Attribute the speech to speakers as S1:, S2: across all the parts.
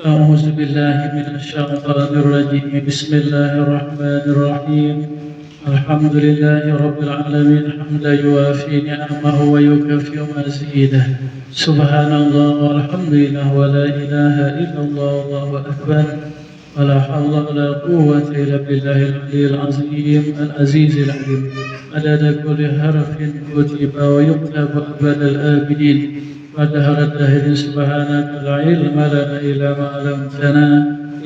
S1: أعوذ بالله من الشيطان الرجيم بسم الله الرحمن الرحيم الحمد لله رب العالمين حمدا يوافي نعمه ويكافئ مزيده سبحان الله والحمد لله ولا إله إلا الله والله أكبر ولا حول ولا قوة إلا بالله العلي العظيم العزيز العليم عدد كل حرف كتب ويكتب أبد الآبدين ودهر الدهر سبحانك لا علم لنا إلا ما علمتنا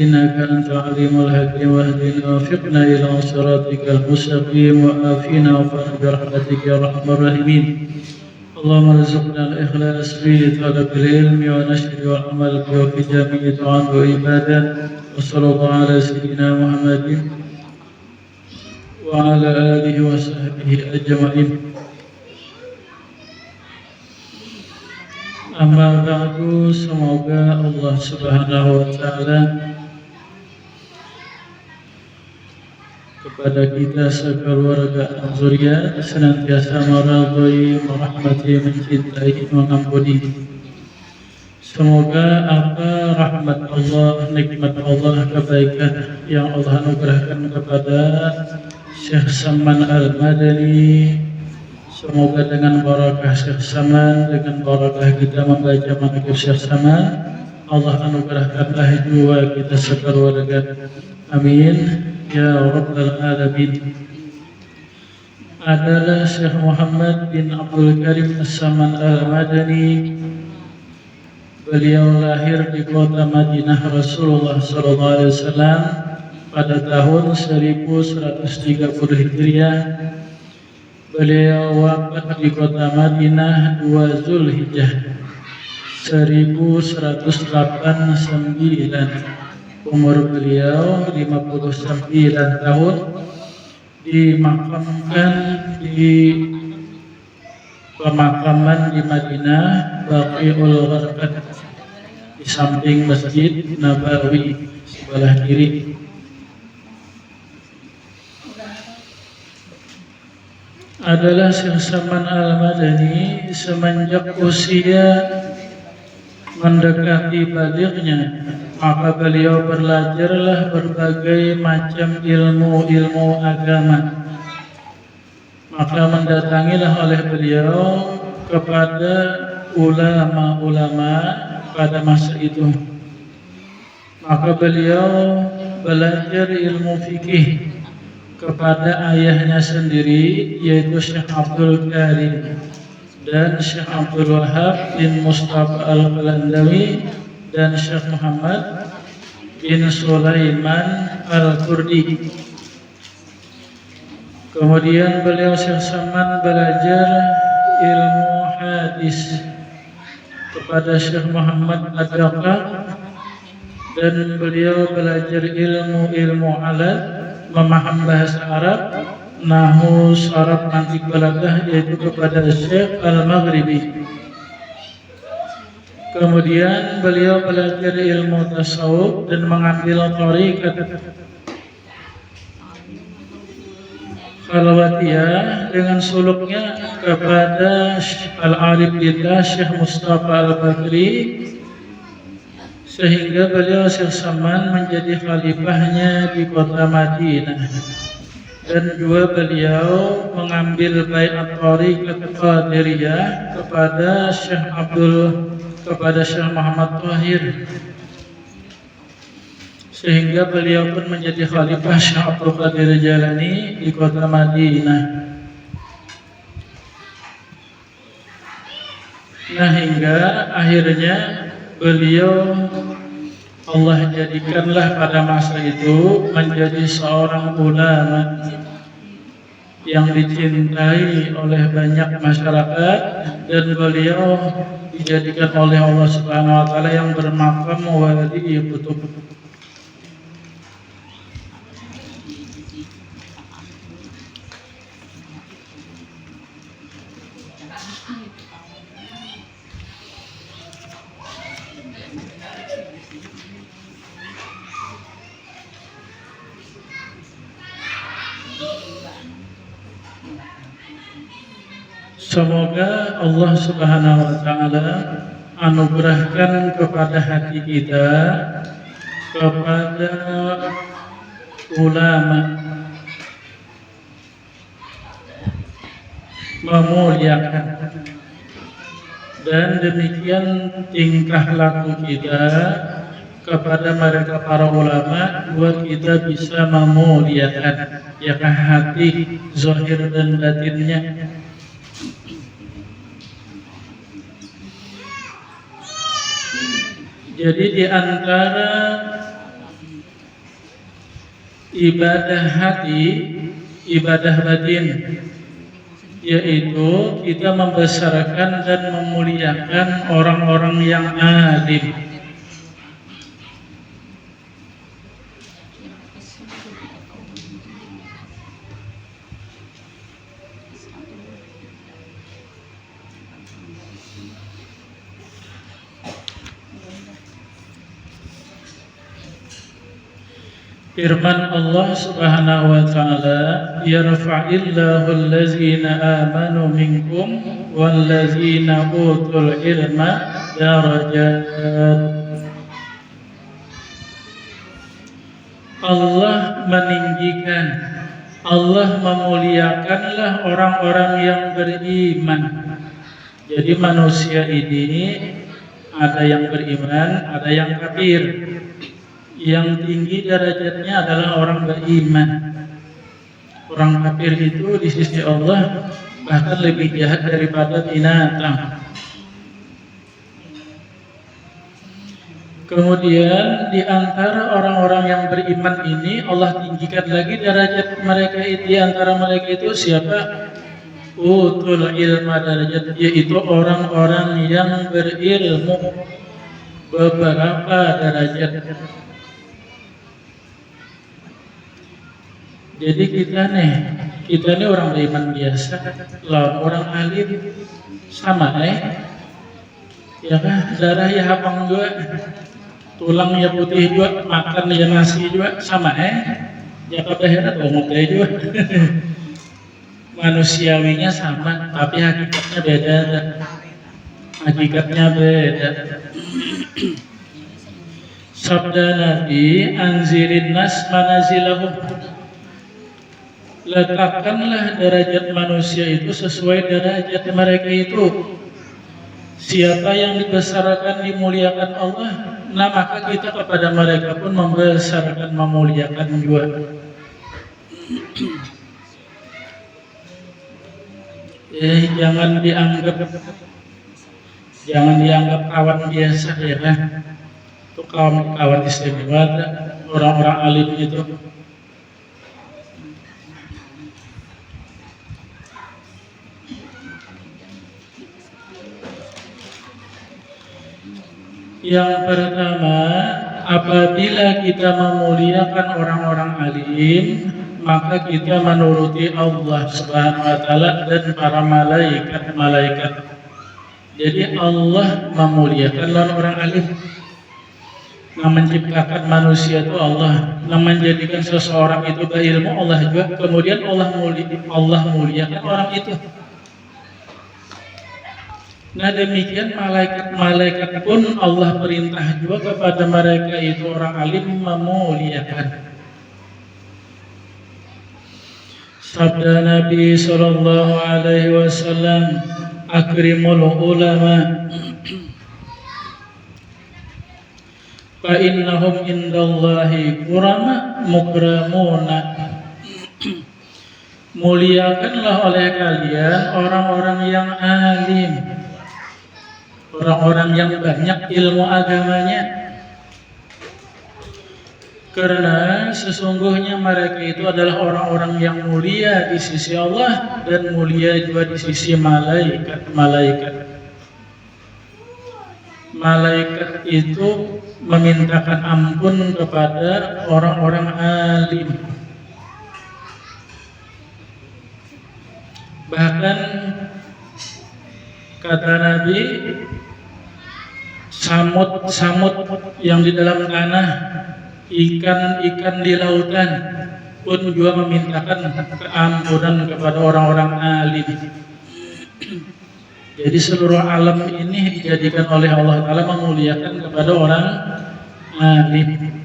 S1: إنك أنت العليم الحكيم واهدنا وفقنا إلى صراطك المستقيم وآفنا وفقنا برحمتك يا أرحم الراحمين اللهم ارزقنا الإخلاص في طلب العلم ونشر والعمل به في جميع طاعات وعبادات وصلى الله على سيدنا محمد وعلى آله وصحبه أجمعين. Amma ba'du, semoga Allah Subhanahu wa Ta'ala kepada kita sekeluarga zuriat senantiasa meridhai, merahmati, mencintai, mengampuni. Semoga apa rahmat Allah, nikmat Allah, kebaikan yang Allah anugerahkan kepada Syekh Saman Al-Madani, semoga dengan barakah Syekh Saman, dengan barakah kita membaca manaqib Syekh Saman, Allah anugerahkanlah jiwa kita sekeluarga. Amin ya rabbal alamin. Adalah Syekh Muhammad bin Abdul Karim As-Saman Al-Madani. Beliau lahir di kota Madinah Rasulullah SAW pada tahun 1130 Hijriah. Beliau wafat di kota Madinah 2 Zulhijjah 1189. Umur beliau 59 tahun. Dimakamkan di pemakaman di Madinah Baqiul Gharqad di samping Masjid Nabawi sebelah kiri. Adalah Syekh Saman Al-Madani semenjak usia mendekati balighnya, maka beliau belajarlah berbagai macam ilmu agama. Maka mendatangilah oleh beliau kepada ulama-ulama pada masa itu. Maka beliau belajar ilmu fikih kepada ayahnya sendiri, yaitu Syekh Abdul Karim dan Syekh Abdul Wahab bin Mustafa Al-Qalandawi dan Syekh Muhammad bin Sulaiman Al-Kurdi. Kemudian beliau Syekh Saman belajar ilmu hadis kepada Syekh Muhammad Ad-Daqaq, dan beliau belajar ilmu alat, memaham bahasa Arab, nahwu, sharaf, mantiq, balaghah, yaitu kepada Syekh Al-Maghribi. Kemudian beliau belajar ilmu tasawuf dan mengambil thariqat khalwatiyah dengan suluknya kepada Al-Arif Billah Syekh Mustafa Al-Bakri, sehingga beliau Syekh Saman menjadi khalifahnya di kota Madinah. Dan juga beliau mengambil baiat thariqat Qadiriyah kepada Syekh Muhammad Thahir, sehingga beliau pun menjadi khalifah Syekh Abdul Qadir Jalani di kota Madinah. Nah, hingga akhirnya beliau Allah jadikanlah pada masa itu menjadi seorang ulama yang dicintai oleh banyak masyarakat, dan beliau dijadikan oleh Allah Subhanahu wa Ta'ala yang bermakam wali kutub. Semoga Allah Subhanahu wa Ta'ala anugerahkan kepada hati kita kepada ulama, memuliakan, dan demikian tingkah laku kita kepada mereka para ulama buat kita bisa memuliakan yakah hati zahir dan batinnya. Jadi di antara ibadah hati, ibadah batin, yaitu kita membesarkan dan memuliakan orang-orang yang alim. Firman Allah Subhanahu wa taala, yarfa'illahu allazina amanu minkum wallazina utul ilma darajat. Allah meninggikan, Allah memuliakanlah orang-orang yang beriman. Jadi manusia ini ada yang beriman, ada yang kafir. Yang tinggi derajatnya adalah orang beriman. Orang kafir itu di sisi Allah bahkan lebih jahat daripada binatang. Kemudian di antara orang-orang yang beriman ini Allah tinggikan lagi derajat mereka itu. Di antara mereka itu siapa? Utul ilma derajat, yaitu orang-orang yang berilmu beberapa derajat. Jadi kita nih orang beriman biasa, lawan orang alim sama ya kan, darah ya hapang juga, tulang ya putih juga, makan ya nasi juga sama ya kabehna tuh muteh juga. Manusiawinya sama, tapi hakikatnya beda. Hakikatnya beda. Sabda Nabi, anzirin nas manazilahum, letakkanlah derajat manusia itu sesuai derajat mereka itu. Siapa yang dibesarkan dimuliakan Allah, nah maka kita kepada mereka pun membesarkan memuliakan juga. Jangan dianggap kawan biasa ya kan. Itu kawan istimewa orang-orang alim itu. Yang pertama, apabila kita memuliakan orang-orang alim, maka kita menuruti Allah Subhanahu wa taala dan para malaikat. Jadi Allah memuliakan orang alim. Yang menciptakan manusia itu Allah, yang menjadikan seseorang itu berilmu Allah juga. Kemudian Allah muliakan orang itu. Nah demikian malaikat pun Allah perintah juga kepada mereka itu orang alim memuliakan. Sabda Nabi sallallahu alaihi wasallam, akrimul ulama fa innahum indallahi kurama mukramuna. Muliakanlah oleh kalian orang-orang yang alim, orang-orang yang banyak ilmu agamanya, karena sesungguhnya mereka itu adalah orang-orang yang mulia di sisi Allah dan mulia juga di sisi malaikat. Malaikat itu memintakan ampun kepada orang-orang alim. Bahkan kata Nabi, samut yang di dalam tanah, ikan di lautan pun juga memintakan keampunan kepada orang-orang alim. Jadi seluruh alam ini dijadikan oleh Allah Ta'ala memuliakan kepada orang alim.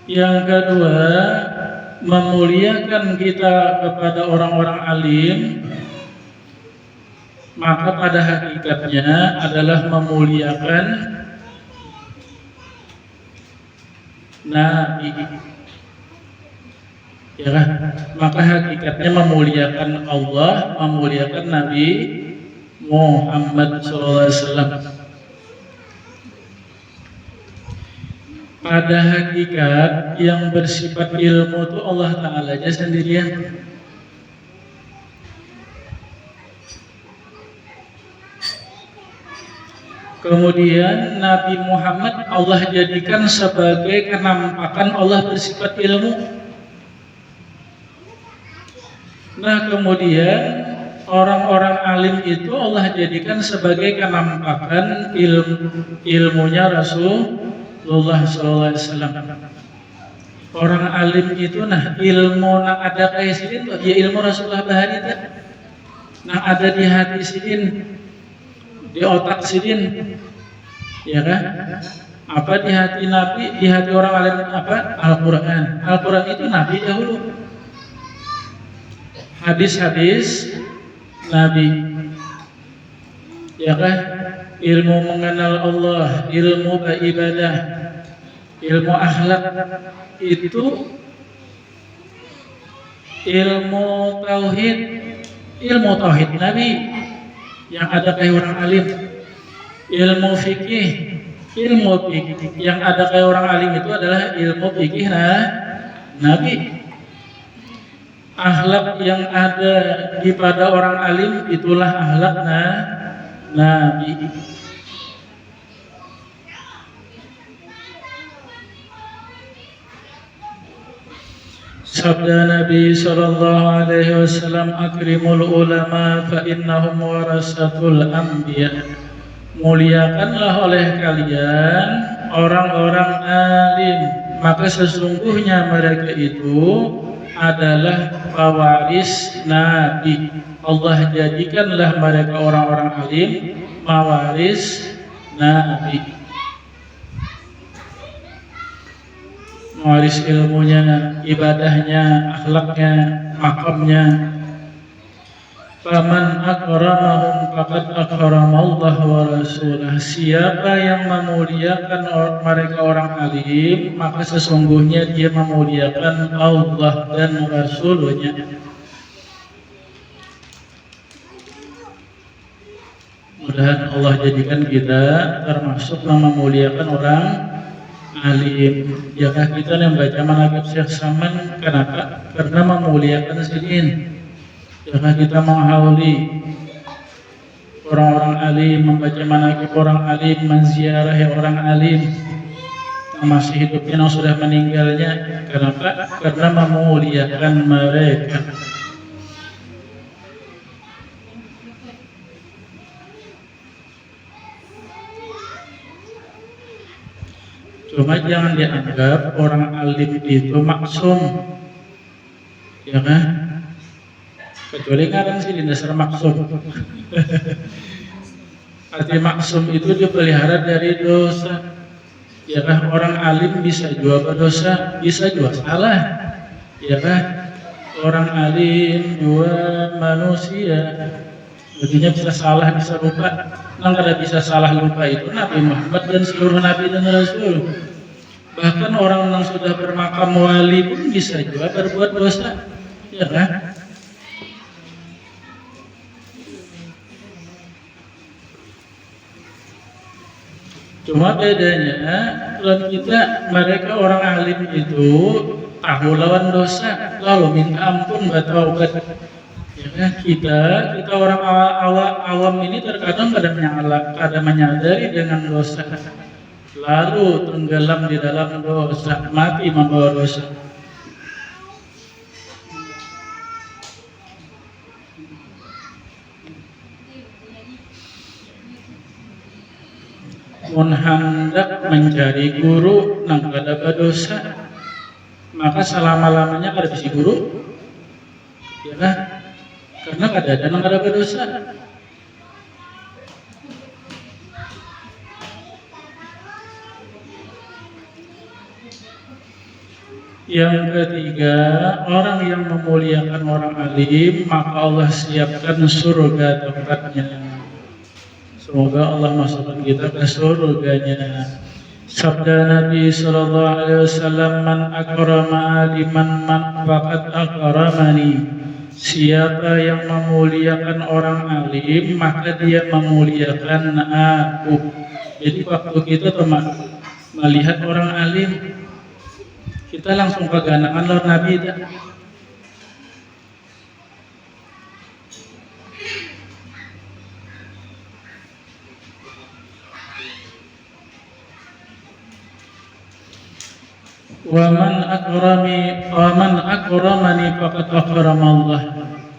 S1: Yang kedua, memuliakan kita kepada orang-orang alim, maka pada hakikatnya adalah memuliakan Nabi. Ya kan? Maka hakikatnya memuliakan Allah, memuliakan Nabi Muhammad SAW. Pada hakikat yang bersifat ilmu itu Allah Ta'ala aja sendirian. Kemudian Nabi Muhammad Allah jadikan sebagai kenampakan Allah bersifat ilmu. Nah kemudian orang-orang alim itu Allah jadikan sebagai kenampakan ilmunya Rasulullah SAW. Orang alim itu ilmu yang ada kayak sidin ya ilmu Rasulullah bahari nah ada di hati sidin, di otak sidin, ya kan? Apa di hati Nabi, di hati orang alim apa? Al-Quran. Al-Quran itu Nabi dahulu. Hadis-hadis Nabi, ya kan? Ilmu mengenal Allah, ilmu beribadah, ilmu akhlak itu ilmu tauhid Nabi yang ada kayak orang alim. Ilmu fikih yang ada kayak orang alim itu adalah ilmu fikih Nabi. Akhlak yang ada di pada orang alim itulah akhlak Nabi. Sabda Nabi sallallahu alaihi wasallam, akrimul ulama fa innahum warasatul anbiya. Muliakanlah oleh kalian orang-orang alim, maka sesungguhnya mereka itu adalah pewaris Nabi. Allah jadikanlah mereka orang-orang alim pewaris Nabi. Mewaris ilmunya, ibadahnya, akhlaknya, makamnya. Faman akramahum faqad akramallah wa rasulah. Siapa yang memuliakan mereka orang alim, maka sesungguhnya dia memuliakan Allah dan Rasulnya. Mudah-mudahan Allah jadikan kita termasuk yang memuliakan orang alim. Jika kita yang baca manaqib Syekh Saman, kenapa? Karena memuliakan sidin. Jika kita menghauli orang-orang alim, membaca manaqib orang alim, menziarahi orang alim yang masih hidupnya, yang sudah meninggalnya, kenapa? Karena memuliakan mereka. Cuma jangan dianggap orang alim itu maksum, ya kan? Kecuali kadang sih di dasar maksum. Arti maksum itu dipelihara dari dosa. Ya kan? Orang alim bisa juga berdosa, bisa juga salah. Ya kan? Orang alim juga manusia. Jadinya bisa salah, bisa lupa. Nah, kada bisa salah lupa itu Nabi Muhammad dan seluruh Nabi dan Rasul. Bahkan orang yang sudah bermakam wali pun bisa juga berbuat dosa. Ya kan? Cuma bedanya kalau kita mereka orang alim itu tahu lawan dosa lalu minta ampun bertaubat. Ya kan? Kita orang awam ini terkadang kada menyadari dengan dosa, lalu tenggelam di dalam dosa, mati membawa dosa. Mun hendak mencari guru nang kada berdosa, maka selama-lamanya kada bisi guru, ya kan? karena kadang-kadang ada berdosa. Yang ketiga, orang yang memuliakan orang alim, maka Allah siapkan surga tempatnya. Semoga Allah masukkan kita ke surganya. Sabda Nabi sallallahu alaihi wasallam, "Man akrama aliman man faqad akramani." Siapa yang memuliakan orang alim, maka dia memuliakan aku. Jadi waktu kita teman melihat orang alim, kita langsung keganangan lor Nabi dah. Wa man akramani faqad akramallah.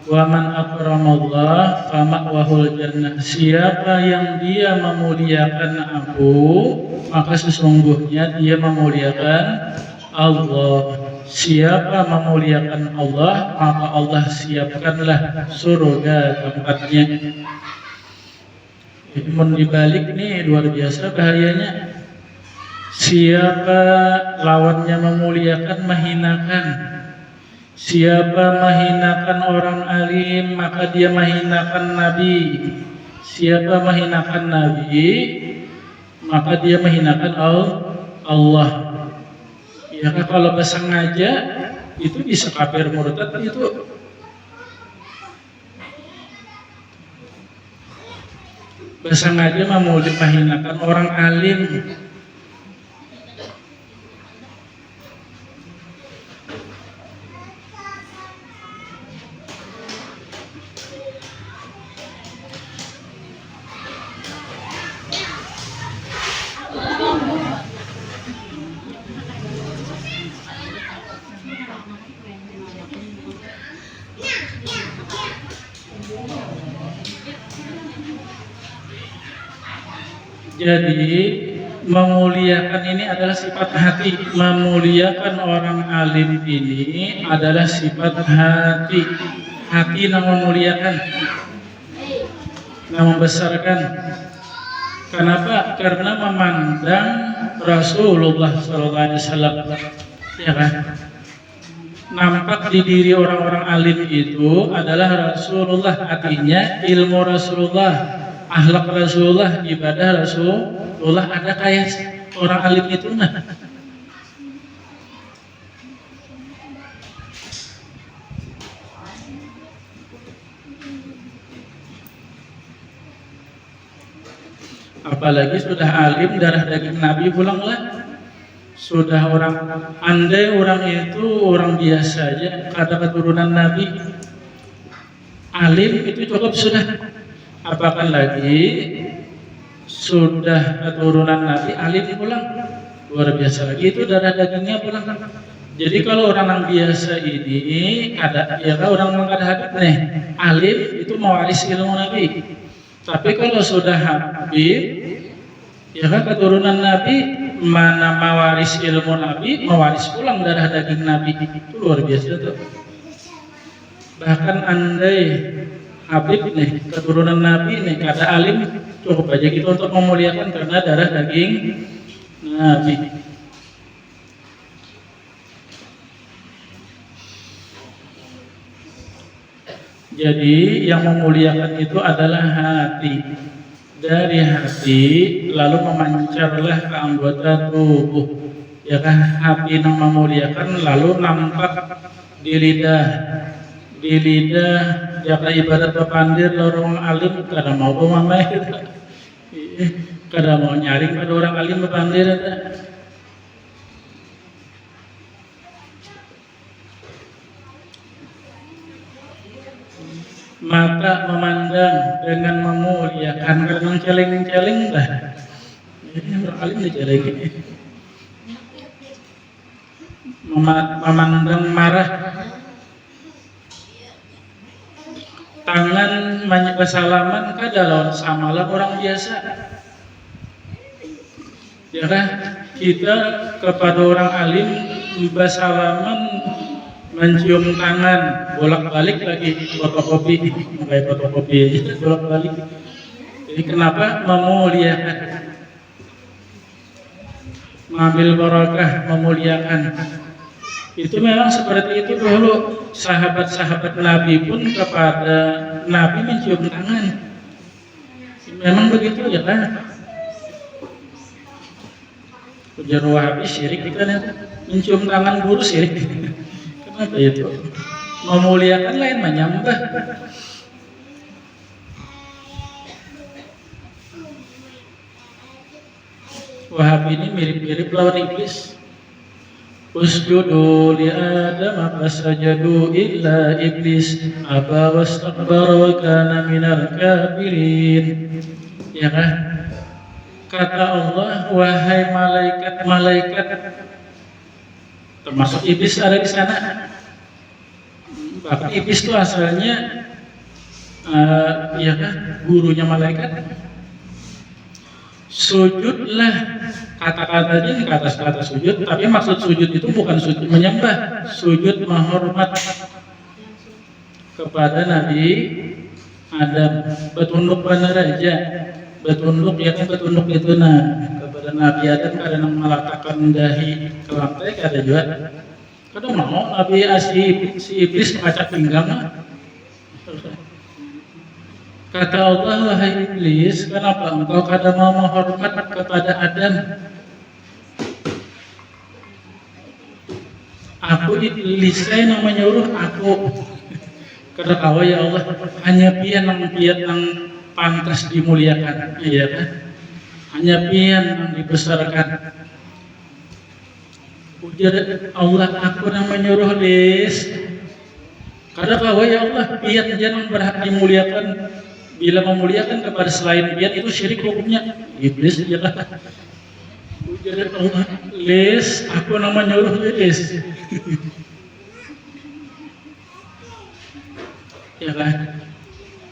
S1: Wa man akramallah fa ma'wahul jannah. Siapa yang dia memuliakan aku, maka sesungguhnya dia memuliakan Allah. Siapa memuliakan Allah, maka Allah siapkanlah surga tempatnya. Ini dibalik nih luar biasa bahayanya. Siapa lawannya memuliakan, menghinakan. Siapa menghinakan orang alim, maka dia menghinakan Nabi. Siapa menghinakan Nabi, maka dia menghinakan Allah. Ya kan, kalau bersengaja itu bisa kafir murtad itu. Bersengaja menghinakan orang alim. Jadi memuliakan ini adalah sifat hati. Memuliakan orang alim ini adalah sifat hati. Hati yang memuliakan, yang membesarkan. Kenapa? Karena memandang Rasulullah SAW, ya kan? Nampak di diri orang-orang alim itu adalah Rasulullah, artinya ilmu Rasulullah, akhlak Rasulullah, ibadah Rasulullah ada kayak orang alim itu nah. Apalagi sudah alim darah daging Nabi pulanglah. Sudah orang, andai orang itu orang biasa aja, kata keturunan Nabi, alim itu cukup sudah. Apakah lagi sudah keturunan Nabi, alim pulang, luar biasa lagi itu darah dagingnya pulang. Jadi kalau orang yang biasa ini ada, ya kan orang yang ada habib nih, alim itu mewaris ilmu Nabi. Tapi kalau sudah habib, ya kan keturunan Nabi, mana mewaris ilmu Nabi, mewaris pulang darah daging Nabi, itu luar biasa tuh. Bahkan andai habib nih, keturunan Nabi nih, kata alim, cukup aja kita untuk memuliakan karena darah daging Nabi. Jadi yang memuliakan itu adalah hati. Dari hati lalu memancarlah ke anggota tubuh. Ya kan, hati yang memuliakan lalu nampak di lidah. Di lidah jaka ibarat pepandir lorong alim kada mau pemamai, kada mau nyaring pada orang alim pepandir. Mata memandang dengan memuliakan, karena celeng-celeng dah. Ini orang alim diceleng. Memandang marah. Tangan bersalaman kada lawan samalah orang biasa. Ya kan? Kita kepada orang alim bersalaman mencium tangan, bolak-balik lagi fotokopi, kayak fotokopi aja bolak-balik. Jadi kenapa memuliakan, mengambil barakah, memuliakan? Itu memang seperti itu dulu. Sahabat-sahabat Nabi pun kepada Nabi mencium tangan. Memang begitu ya kan? Ujar Wahabi syirik kan itu. Mencium tangan guru syirik. Kenapa itu? Memuliakan lain menyembah. Wahabi ini mirip-mirip lawan iblis. Usjudu li Adam fasajadu illa iblis aba wastakbara wa kana minal kafirin. Ya kan? Kata Allah, wahai malaikat-malaikat, termasuk iblis ada di sana. Bahkan iblis itu asalnya ya kan, gurunya malaikat. Sujudlah, kata-katanya kata sujud, tapi maksud sujud itu bukan sujud menyembah, sujud menghormat kepada Nabi Adam, bertunduk pada raja, bertunduk ya kan, bertunduk itu kepada Nabi Adam karena meletakkan dahi ke lantai, kata juga. Kadang mau Nabi si iblis mengacak pinggang. Kata Allah, wahai iblis, kenapa engkau kada mau menghormat kepada Adam? Aku iblis, saya namanya uruh aku. Kata kau ya Allah, hanya pian yang pantas dimuliakan, iya kan? Hanya pian yang dibesarkan. Ujar Allah, aku namanya uruh iblis. Kata kau ya Allah, pian jangan berhak dimuliakan. Bila memuliakan kepada selain dia itu syirik hukumnya. Iblis jelas. Ujar Allah, les, aku namanya uruh les. Ya kan?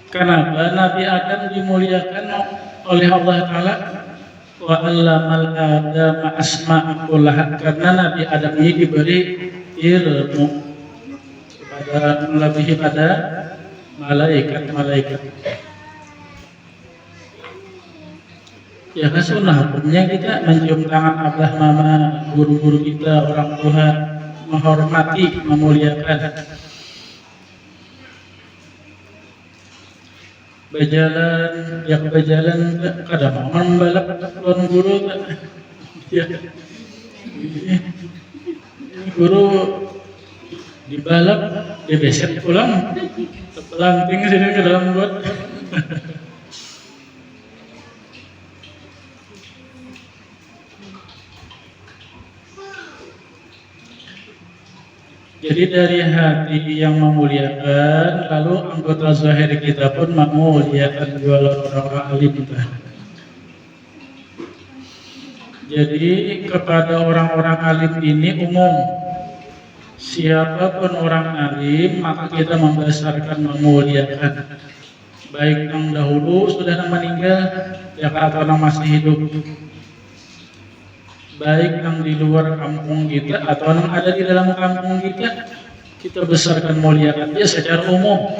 S1: Kenapa Nabi Adam dimuliakan oleh Allah Ta'ala? Wa 'allamal Adama asma'a kullaha, karena Nabi Adam ini diberi ilmu kepada melebihi pada malaikat. Ya kan sunnah hukumnya kita mencium tangan abah mama, guru-guru kita, orang tua, menghormati, memuliakan. Berjalan kadang membalap tuan guru, ya. Guru dibalap, dibeset pulang, terpelanting sini ke dalam got. Jadi dari hati yang memuliakan, lalu anggota zahir kita pun memuliakan dua orang alim itu. Jadi kepada orang-orang alim ini umum, siapapun orang alim maka kita membesarkan, memuliakan. Baik yang dahulu sudah meninggal, ya atau yang masih hidup. Baik yang di luar kampung kita atau yang ada di dalam kampung kita besarkan, muliakan dia secara umum.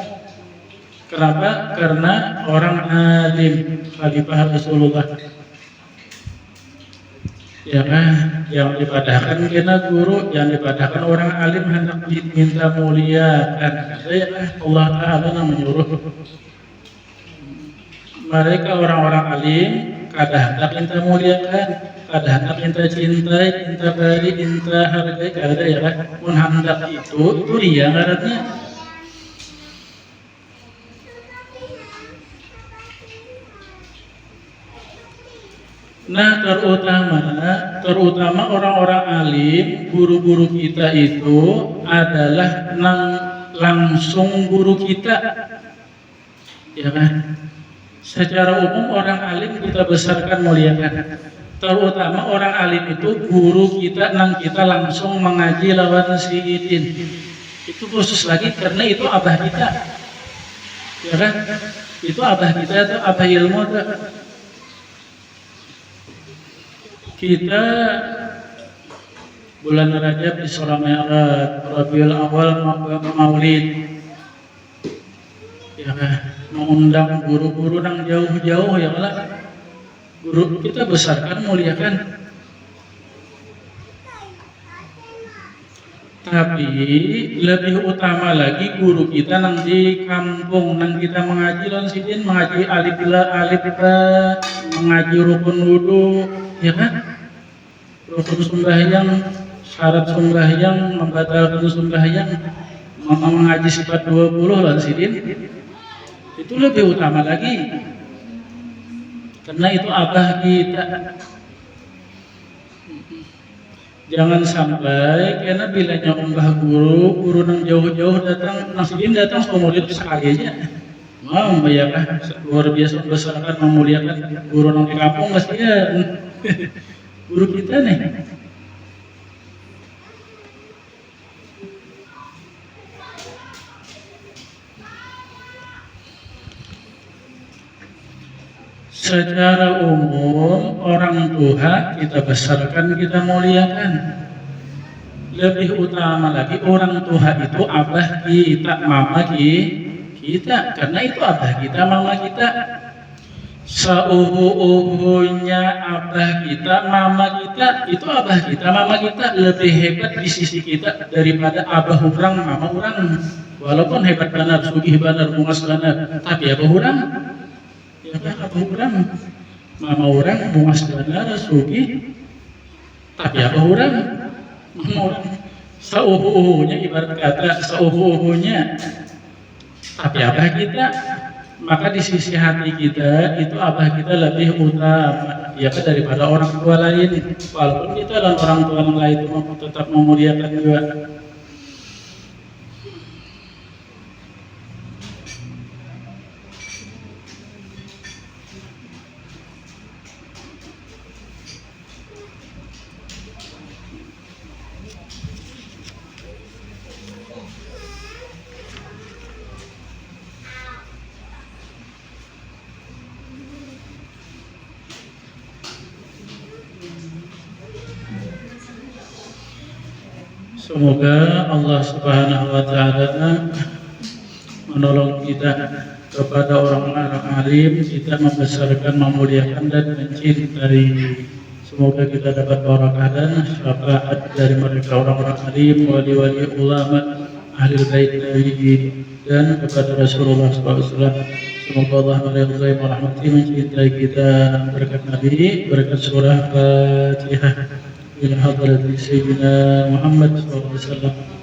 S1: Kenapa? Karena orang alim, khalifah Rasulullah. Ya kan, yang dipadahkan kena guru, yang dipadahkan orang alim hendak diminta muliakan. Ya kan, Allah Ta'ala yang menyuruh mereka orang-orang alim kada hendak minta muliakan, kada hendak minta cintai, minta beri, minta hargai, kada ya kan. Pun hendak itu dia ngarannya. Nah terutama orang-orang alim, guru-guru kita itu adalah langsung guru kita, ya kan. Secara umum orang alim kita besarkan, muliakan. Terutama orang alim itu guru kita, kita langsung mengaji lawan sidin. Itu khusus lagi karena itu abah kita, ya kan. Itu abah kita, itu abah ilmu tuh. Kita bulan Rajab Isra Mi'raj, Rabiul Awal Maulid. Ya kan, mengundang guru-guru yang jauh-jauh ya lah. Guru kita besarkan, muliakan. Tapi lebih utama lagi guru kita nang di kampung, nang kita mengaji lan sidin, mengaji alif ba, mengaji rukun wudu, ya kan? Rukun sembahyang, syarat sembahyang, membatalkan sembahyang, mengaji sifat 20 lan sidin. Itu lebih utama lagi. Karena itu abah kita. Jangan sampai karena bilanya umbah guru nang jauh-jauh datang, nang sidin datang murid sekali aja. Mau membayarkan luar biasa membesarkan, memuliakan guru nang di kampung kasihan. Guru kita nih. Secara umum orang tua kita besarkan, kita muliakan. Lebih utama lagi orang tua itu abah kita, mama kita, karena itu abah kita, mama kita. Seuhu-uhunya abah kita, mama kita, itu abah kita, mama kita lebih hebat di sisi kita daripada abah orang, mama orang. Walaupun hebat benar, sugih benar, bungas benar, tapi abah orang. Apa orang, mama orang bungas benar, sugi, tapi apa orang, mama orang, seuhu-uhunya ibarat kata seuhu-uhunya, tapi abah kita, maka di sisi hati kita itu abah kita lebih utama, ya kan, daripada orang tua lain, walaupun kita dan orang tua yang lain itu tetap memuliakan juga. Semoga Allah Subhanahu wa Ta'ala menolong kita kepada orang-orang alim, kita membesarkan, memuliakan dan mencintai. Semoga kita dapat barakah dan syafaat dari mereka orang-orang alim, wali-wali ulama, ahli bait Nabi dan kepada Rasulullah SAW. Semoga Allah meridhai, merahmati, mencintai kita berkat Nabi, berkat surah Fatihah. إلى حضرة سيدنا محمد صلى الله عليه وسلم.